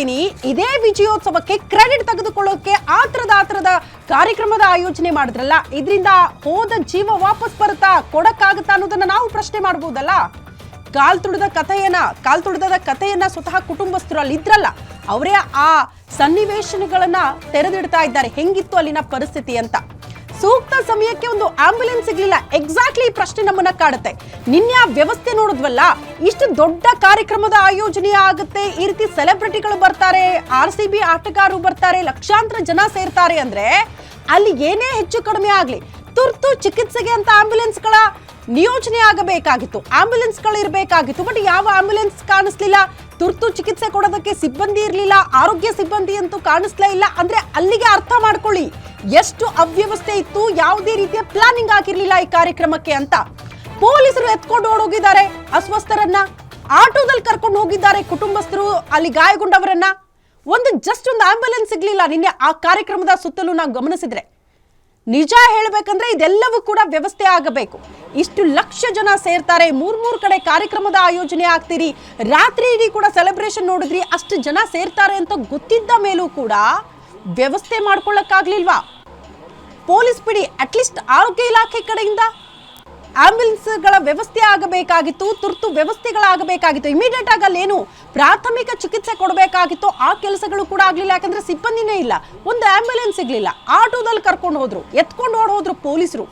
ಹೇಳ್ತೀನಿ, ಇದೇ ವಿಜಯೋತ್ಸವಕ್ಕೆ ಕ್ರೆಡಿಟ್ ತೆಗೆದುಕೊಳ್ಳೋಕೆ ಆತರದ ಕಾರ್ಯಕ್ರಮದ ಆಯೋಜನೆ ಮಾಡಿದ್ರಲ್ಲ, ಇದರಿಂದ ಹೋದ ಜೀವ ವಾಪಸ್ ಬರುತ್ತಾ, ಕೊಡಕ್ಕಾಗುತ್ತಾ ಅನ್ನೋದನ್ನ ನಾವು ಪ್ರಶ್ನೆ ಮಾಡಬಹುದಲ್ಲ. ಕಾಲ್ ತುಳಿದ ಕಥೆಯನ್ನ ಸ್ವತಃ ಕುಟುಂಬಸ್ಥರು ಅಲ್ಲಿ ಇದ್ರಲ್ಲ, ಅವರೇ ಆ ಸನ್ನಿವೇಶಗಳನ್ನ ತೆರೆದಿಡ್ತಾ ಇದ್ದಾರೆ, ಹೆಂಗಿತ್ತು ಅಲ್ಲಿನ ಪರಿಸ್ಥಿತಿ ಅಂತ. ಸೂಕ್ತ ಸಮಯಕ್ಕೆ ಒಂದು ಆಂಬ್ಯುಲೆನ್ಸ್ ಸಿಗ್ಲಿಲ್ಲ. ಎಕ್ಸಾಕ್ಟ್ಲಿ ಈ ಪ್ರಶ್ನೆ ನಮ್ಮನ್ನ ಕಾಡುತ್ತೆ. ನಿನ್ನೆ ಆ ವ್ಯವಸ್ಥೆ ನೋಡಿದ್ವಲ್ಲ, ಇಷ್ಟು ದೊಡ್ಡ ಕಾರ್ಯಕ್ರಮದ ಆಯೋಜನೆ ಆಗುತ್ತೆ, ಈ ರೀತಿ ಸೆಲೆಬ್ರಿಟಿಗಳು ಬರ್ತಾರೆ, RCB ಆಟಗಾರರು ಬರ್ತಾರೆ, ಲಕ್ಷಾಂತರ ಜನ ಸೇರ್ತಾರೆ ಅಂದ್ರೆ ಅಲ್ಲಿ ಏನೇ ಹೆಚ್ಚು ಕಡಿಮೆ ಆಗ್ಲಿ, ತುರ್ತು ಚಿಕಿತ್ಸೆಗೆ ಅಂತ ಆಂಬ್ಯುಲೆನ್ಸ್ಗಳ ನಿಯೋಜನೆ ಆಗಬೇಕಾಗಿತ್ತು, ಆಂಬ್ಯುಲೆನ್ಸ್ಗಳು ಇರಬೇಕಾಗಿತ್ತು. ಬಟ್ ಯಾವ ಆಂಬ್ಯುಲೆನ್ಸ್ ಕಾಣಿಸ್ಲಿಲ್ಲ, ತುರ್ತು ಚಿಕಿತ್ಸೆ ಕೊಡೋದಕ್ಕೆ ಸಿಬ್ಬಂದಿ ಇರಲಿಲ್ಲ, ಆರೋಗ್ಯ ಸಿಬ್ಬಂದಿ ಅಂತೂ ಕಾಣಿಸ್ಲೇ ಇಲ್ಲ. ಅಂದ್ರೆ ಅಲ್ಲಿಗೆ ಅರ್ಥ ಮಾಡ್ಕೊಳ್ಳಿ ಎಷ್ಟು ಅವ್ಯವಸ್ಥೆ ಇತ್ತು, ಯಾವುದೇ ರೀತಿಯ ಪ್ಲಾನಿಂಗ್ ಆಗಿರ್ಲಿಲ್ಲ ಈ ಕಾರ್ಯಕ್ರಮಕ್ಕೆ ಅಂತ. ಪೊಲೀಸರು ಎತ್ಕೊಂಡು ಓಡೋಗಿದ್ದಾರೆ ಅಸ್ವಸ್ಥರನ್ನ, ಆಟೋದಲ್ಲಿ ಕರ್ಕೊಂಡು ಹೋಗಿದ್ದಾರೆ ಕುಟುಂಬಸ್ಥರು, ಅಲ್ಲಿ ಗಾಯಗೊಂಡವರನ್ನ. ಜಸ್ಟ್ ಒಂದು ಆಂಬ್ಯುಲೆನ್ಸ್ ಸಿಗ್ಲಿಲ್ಲ ನಿನ್ನೆ ಆ ಕಾರ್ಯಕ್ರಮದ ಸುತ್ತಲೂ ನಾವು ಗಮನಿಸಿದ್ರೆ. ನಿಜ ಹೇಳ್ಬೇಕಂದ್ರೆ ಇದೆಲ್ಲವೂ ಕೂಡ ವ್ಯವಸ್ಥೆ ಆಗಬೇಕು. ಇಷ್ಟು ಲಕ್ಷ ಜನ ಸೇರ್ತಾರೆ, ಮೂರ್ ಕಡೆ ಕಾರ್ಯಕ್ರಮದ ಆಯೋಜನೆ ಆಗ್ತೀರಿ, ರಾತ್ರಿ ಇಡೀ ಕೂಡ ಸೆಲೆಬ್ರೇಷನ್ ನೋಡಿದ್ರಿ, ಅಷ್ಟು ಜನ ಸೇರ್ತಾರೆ ಅಂತ ಗೊತ್ತಿದ್ದ ಮೇಲೂ ಕೂಡ ವ್ಯವಸ್ಥೆ ಮಾಡ್ಕೊಳ್ಳಕ್ಕಾಗ್ಲಿಲ್ವಾ? ಪೊಲೀಸ್ ಬಿಡಿ, ಅಟ್ಲೀಸ್ಟ್ ಆರೋಗ್ಯ ಇಲಾಖೆ ಕಡೆಯಿಂದ ಆಂಬ್ಯುಲೆನ್ಸ್ಗಳ ವ್ಯವಸ್ಥೆ ಆಗಬೇಕಾಗಿತ್ತು, ತುರ್ತು ವ್ಯವಸ್ಥೆಗಳಾಗಬೇಕಾಗಿತ್ತು. ಇಮಿಡಿಯೇಟ್ ಆಗಿ ಅಲ್ಲೇನು ಪ್ರಾಥಮಿಕ ಚಿಕಿತ್ಸೆ ಕೊಡಬೇಕಾಗಿತ್ತು, ಆ ಕೆಲಸಗಳು ಕೂಡ ಆಗ್ಲಿಲ್ಲ. ಯಾಕಂದ್ರೆ ಸಿಬ್ಬಂದಿನೇ ಇಲ್ಲ, ಒಂದು ಆಂಬ್ಯುಲೆನ್ಸ್ ಸಿಗ್ಲಿಲ್ಲ, ಆಟೋದಲ್ಲಿ ಕರ್ಕೊಂಡು ಹೋದ್ರು, ಎತ್ಕೊಂಡು ಓಡೋದ್ರು ಪೊಲೀಸರು.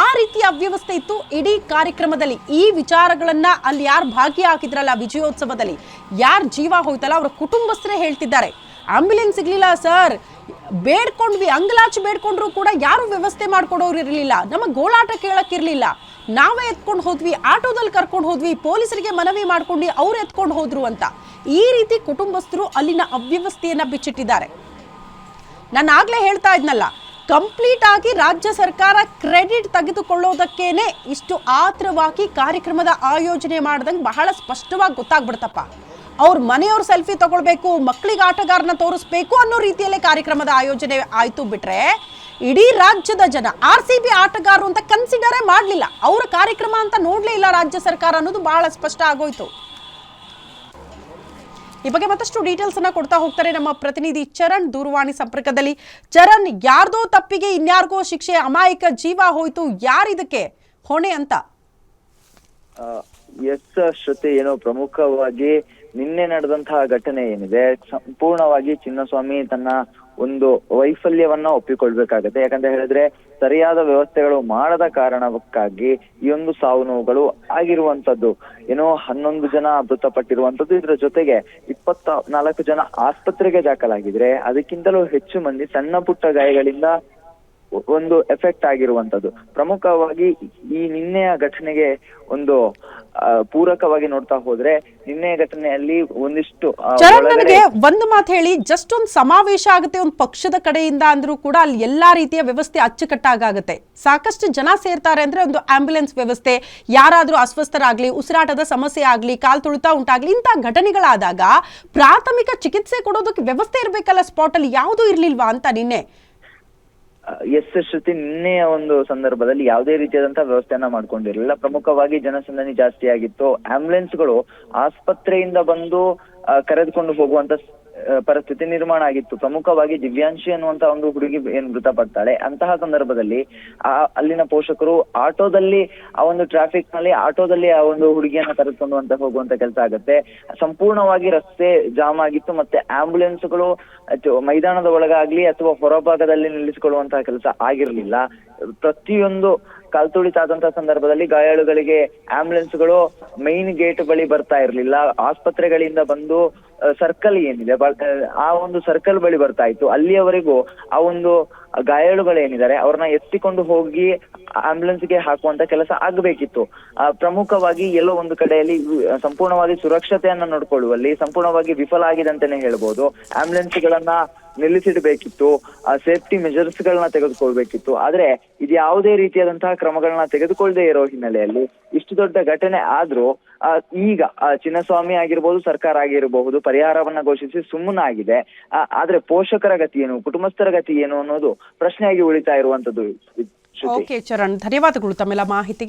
ಆ ರೀತಿಯ ಅವ್ಯವಸ್ಥೆ ಇತ್ತು ಇಡೀ ಕಾರ್ಯಕ್ರಮದಲ್ಲಿ. ಈ ವಿಚಾರಗಳನ್ನ ಅಲ್ಲಿ ಯಾರು ಭಾಗಿಯಾಗಿದ್ರಲ್ಲ ವಿಜಯೋತ್ಸವದಲ್ಲಿ, ಯಾರು ಜೀವ ಹೋಯ್ತಲ್ಲ ಅವರ ಕುಟುಂಬಸ್ಥರೇ ಹೇಳ್ತಿದ್ದಾರೆ. ಆಂಬ್ಯುಲೆನ್ಸ್ ಸಿಗ್ಲಿಲ್ಲ ಸರ್, ಬೇಡ್ಕೊಂಡ್ವಿ, ಅಂಗಲಾಚಿ ಬೇಡ್ಕೊಂಡ್ರು ಕೂಡ ಯಾರು ವ್ಯವಸ್ಥೆ ಮಾಡ್ಕೊಡೋರು ಇರಲಿಲ್ಲ, ನಮಗೆ ಗೋಳಾಟ ಕೇಳಕ್ಕಿರ್ಲಿಲ್ಲ, ನಾವೇ ಎತ್ಕೊಂಡು ಹೋದ್ವಿ, ಆಟೋದಲ್ಲಿ ಕರ್ಕೊಂಡು ಹೋದ್ವಿ, ಪೊಲೀಸರಿಗೆ ಮನವಿ ಮಾಡ್ಕೊಂಡು ಅವ್ರು ಎತ್ಕೊಂಡು ಹೋದ್ರು ಅಂತ. ಈ ರೀತಿ ಕುಟುಂಬಸ್ಥರು ಅಲ್ಲಿನ ಅವ್ಯವಸ್ಥೆಯನ್ನ ಬಿಚ್ಚಿಟ್ಟಿದ್ದಾರೆ. ನಾನು ಆಗ್ಲೇ ಹೇಳ್ತಾ ಇದ್ನಲ್ಲ, ಕಂಪ್ಲೀಟ್ ಆಗಿ ರಾಜ್ಯ ಸರ್ಕಾರ ಕ್ರೆಡಿಟ್ ತೆಗೆದುಕೊಳ್ಳೋದಕ್ಕೇನೆ ಇಷ್ಟು ಆತ್ರವಾಗಿ ಕಾರ್ಯಕ್ರಮದ ಆಯೋಜನೆ ಮಾಡ್ದಂಗೆ ಬಹಳ ಸ್ಪಷ್ಟವಾಗಿ ಗೊತ್ತಾಗ್ಬಿಡ್ತಪ್ಪ. ಅವ್ರ ಮನೆಯವ್ರ ಸೆಲ್ಫಿ ತಗೊಳ್ಬೇಕು, ಮಕ್ಕಳಿಗೆ ಆಟಗಾರನ ತೋರಿಸ್ಬೇಕು ಅನ್ನೋ ರೀತಿಯಲ್ಲೇ ಕಾರ್ಯಕ್ರಮದ ಆಯೋಜನೆ ಆಯ್ತು. ಬಿಟ್ರೆ ಇಡೀ ರಾಜ್ಯದ ಜನ RCB ಆಟಗಾರರು ಅಂತ ಕನ್ಸಿಡರೇ ಮಾಡಲಿಲ್ಲ, ಅವರ ಕಾರ್ಯಕ್ರಮ ಅಂತ ನೋಡ್ಲೇ ಇಲ್ಲ ರಾಜ್ಯ ಸರ್ಕಾರ ಅನ್ನೋದು ಬಹಳ ಸ್ಪಷ್ಟ ಆಗೋಯ್ತು. ಈ ಬಗ್ಗೆ ಮತ್ತಷ್ಟು ಡೀಟೇಲ್ಸ್ ಅನ್ನ ಕೊಡ್ತಾ ಹೋಗ್ತಾರೆ ನಮ್ಮ ಪ್ರತಿನಿಧಿ ಚರಣ್ ದೂರವಾಣಿ ಸಂಪರ್ಕದಲ್ಲಿ. ಚರಣ್, ಯಾರ್ದೋ ತಪ್ಪಿಗೆ ಇನ್ಯಾರಿಗೋ ಶಿಕ್ಷೆ, ಅಮಾಯಕ ಜೀವ ಹೋಯ್ತು, ಯಾರಿದಕ್ಕೆ ಹೊಣೆ ಅಂತ? ಎಸ್ ಶ್ರುತಿ, ಏನೋ ಪ್ರಮುಖವಾಗಿ ನಿನ್ನೆ ನಡೆದಂತಹ ಘಟನೆ ಏನಿದೆ, ಸಂಪೂರ್ಣವಾಗಿ ಚಿನ್ನಸ್ವಾಮಿ ತನ್ನ ಒಂದು ವೈಫಲ್ಯವನ್ನ ಒಪ್ಪಿಕೊಳ್ಬೇಕಾಗತ್ತೆ. ಯಾಕಂತ ಹೇಳಿದ್ರೆ ಸರಿಯಾದ ವ್ಯವಸ್ಥೆಗಳು ಮಾಡದ ಕಾರಣಕ್ಕಾಗಿ ಈ ಒಂದು ಸಾವು ನೋವುಗಳು ಆಗಿರುವಂತದ್ದು. ಏನೋ 11 ಜನ ಮೃತಪಟ್ಟಿರುವಂತದ್ದು, ಇದರ ಜೊತೆಗೆ 24 ಜನ ಆಸ್ಪತ್ರೆಗೆ ದಾಖಲಾಗಿದ್ರೆ ಅದಕ್ಕಿಂತಲೂ ಹೆಚ್ಚು ಮಂದಿ ಸಣ್ಣ ಪುಟ್ಟ ಗಾಯಗಳಿಂದ ಒಂದು ಎಫೆಕ್ಟ್ ಆಗಿರುವಂತದ್ದು. ಪ್ರಮುಖವಾಗಿ ಈ ನಿನ್ನೆಯ ಘಟನೆಗೆ ಒಂದು ಪೂರಕವಾಗಿ ನೋಡ್ತಾ ಹೋದ್ರೆ, ನಿನ್ನೆಯ ಘಟನೆಯಲ್ಲಿ ಒಂದಿಷ್ಟು ನನಗೆ ಒಂದು ಮಾತು ಹೇಳಿ, ಜಸ್ಟ್ ಒಂದು ಸಮಾವೇಶ ಆಗುತ್ತೆ ಒಂದು ಪಕ್ಷದ ಕಡೆಯಿಂದ ಅಂದ್ರೂ ಕೂಡ ಅಲ್ಲಿ ಎಲ್ಲಾ ರೀತಿಯ ವ್ಯವಸ್ಥೆ ಅಚ್ಚುಕಟ್ಟಾಗುತ್ತೆ, ಸಾಕಷ್ಟು ಜನ ಸೇರ್ತಾರೆ ಅಂದ್ರೆ ಒಂದು ಆಂಬ್ಯುಲೆನ್ಸ್ ವ್ಯವಸ್ಥೆ, ಯಾರಾದ್ರೂ ಅಸ್ವಸ್ಥರಾಗ್ಲಿ, ಉಸಿರಾಟದ ಸಮಸ್ಯೆ ಆಗ್ಲಿ, ಕಾಲ್ ತುಳಿತ ಉಂಟಾಗ್ಲಿ, ಇಂತಹ ಘಟನೆಗಳಾದಾಗ ಪ್ರಾಥಮಿಕ ಚಿಕಿತ್ಸೆ ಕೊಡೋದಕ್ಕೆ ವ್ಯವಸ್ಥೆ ಇರ್ಬೇಕಲ್ಲ, ಸ್ಪಾಟ್ ಅಲ್ಲಿ ಯಾವುದೂ ಇರ್ಲಿಲ್ವಾ ಅಂತ ನಿನ್ನೆ? ಎಸ್ ಶ್ರುತಿ, ನಿನ್ನೆಯ ಒಂದು ಸಂದರ್ಭದಲ್ಲಿ ಯಾವುದೇ ರೀತಿಯಾದಂತಹ ವ್ಯವಸ್ಥೆಯನ್ನ ಮಾಡ್ಕೊಂಡಿರಲಿಲ್ಲ. ಪ್ರಮುಖವಾಗಿ ಜನಸಂದಣಿ ಜಾಸ್ತಿ ಆಗಿತ್ತು. ಆಂಬ್ಯುಲೆನ್ಸ್ಗಳು ಆಸ್ಪತ್ರೆಯಿಂದ ಬಂದು ಕರೆದುಕೊಂಡು ಹೋಗುವಂತ ಪರಿಸ್ಥಿತಿ ನಿರ್ಮಾಣ ಆಗಿತ್ತು. ಪ್ರಮುಖವಾಗಿ ದಿವ್ಯಾಂಶಿ ಅನ್ನುವಂತ ಒಂದು ಹುಡುಗಿ ಏನ್ ಮೃತಪಡ್ತಾಳೆ, ಅಂತಹ ಸಂದರ್ಭದಲ್ಲಿ ಅಲ್ಲಿನ ಪೋಷಕರು ಆಟೋದಲ್ಲಿ, ಆ ಒಂದು ಟ್ರಾಫಿಕ್ ನಲ್ಲಿ ಆಟೋದಲ್ಲಿ ಆ ಒಂದು ಹುಡುಗಿಯನ್ನ ಕರೆದುಕೊಂಡು ಅಂತ ಹೋಗುವಂತ ಕೆಲಸ ಆಗುತ್ತೆ. ಸಂಪೂರ್ಣವಾಗಿ ರಸ್ತೆ ಜಾಮ್ ಆಗಿತ್ತು. ಮತ್ತೆ ಆಂಬ್ಯುಲೆನ್ಸ್ಗಳು ಮೈದಾನದ ಒಳಗಾಗ್ಲಿ ಅಥವಾ ಹೊರಭಾಗದಲ್ಲಿ ನಿಲ್ಲಿಸಿಕೊಳ್ಳುವಂತಹ ಕೆಲಸ ಆಗಿರ್ಲಿಲ್ಲ. ಪ್ರತಿಯೊಂದು ಕಾಲ್ತುಳಿತಾದಂತಹ ಸಂದರ್ಭದಲ್ಲಿ ಗಾಯಾಳುಗಳಿಗೆ ಆಂಬ್ಯುಲೆನ್ಸ್ಗಳು ಮೈನ್ ಗೇಟ್ ಬಳಿ ಬರ್ತಾ ಇರ್ಲಿಲ್ಲ. ಆಸ್ಪತ್ರೆಗಳಿಂದ ಬಂದು ಸರ್ಕಲ್ ಏನಿದೆ, ಆ ಒಂದು ಸರ್ಕಲ್ ಬಳಿ ಬರ್ತಾ ಇತ್ತು. ಅಲ್ಲಿಯವರೆಗೂ ಆ ಒಂದು ಗಾಯಾಳುಗಳೇನಿದ್ದಾರೆ ಅವ್ರನ್ನ ಎತ್ತಿಕೊಂಡು ಹೋಗಿ ಆಂಬ್ಯುಲೆನ್ಸ್ಗೆ ಹಾಕುವಂತ ಕೆಲಸ ಆಗ್ಬೇಕಿತ್ತು. ಪ್ರಮುಖವಾಗಿ ಎಲ್ಲೋ ಒಂದು ಕಡೆಯಲ್ಲಿ ಸಂಪೂರ್ಣವಾಗಿ ಸುರಕ್ಷತೆಯನ್ನ ನೋಡ್ಕೊಳ್ಳುವಲ್ಲಿ ಸಂಪೂರ್ಣವಾಗಿ ವಿಫಲ ಆಗಿದೆ ಅಂತಾನೆ ಹೇಳ್ಬೋದು. ಆಂಬ್ಯುಲೆನ್ಸ್ಗಳನ್ನ ನಿಲ್ಲಿಸಿಡ್ಬೇಕಿತ್ತು, ಸೇಫ್ಟಿ ಮೆಜರ್ಸ್ ಗಳನ್ನ ತೆಗೆದುಕೊಳ್ಬೇಕಿತ್ತು. ಆದ್ರೆ ಇದು ಯಾವುದೇ ರೀತಿಯಾದಂತಹ ಕ್ರಮಗಳನ್ನ ತೆಗೆದುಕೊಳ್ಳದೆ ಇರೋ ಹಿನ್ನೆಲೆಯಲ್ಲಿ ಇಷ್ಟು ದೊಡ್ಡ ಘಟನೆ ಆದ್ರೂ ಈಗ ಚಿನ್ನಸ್ವಾಮಿ ಆಗಿರ್ಬೋದು, ಸರ್ಕಾರ ಆಗಿರಬಹುದು, ಪರಿಹಾರವನ್ನ ಘೋಷಿಸಿ ಸುಮ್ಮನಾಗಿದೆ. ಆದ್ರೆ ಪೋಷಕರ ಗತಿ ಏನು, ಕುಟುಂಬಸ್ಥರ ಗತಿ ಏನು ಅನ್ನೋದು ಪ್ರಶ್ನೆಯಾಗಿ ಉಳಿತಾ ಇರುವಂತದ್ದು. ಓಕೆ ಚರಣ್, ಧನ್ಯವಾದಗಳು ತಮ್ಮೆಲ್ಲ ಮಾಹಿತಿಗೆ.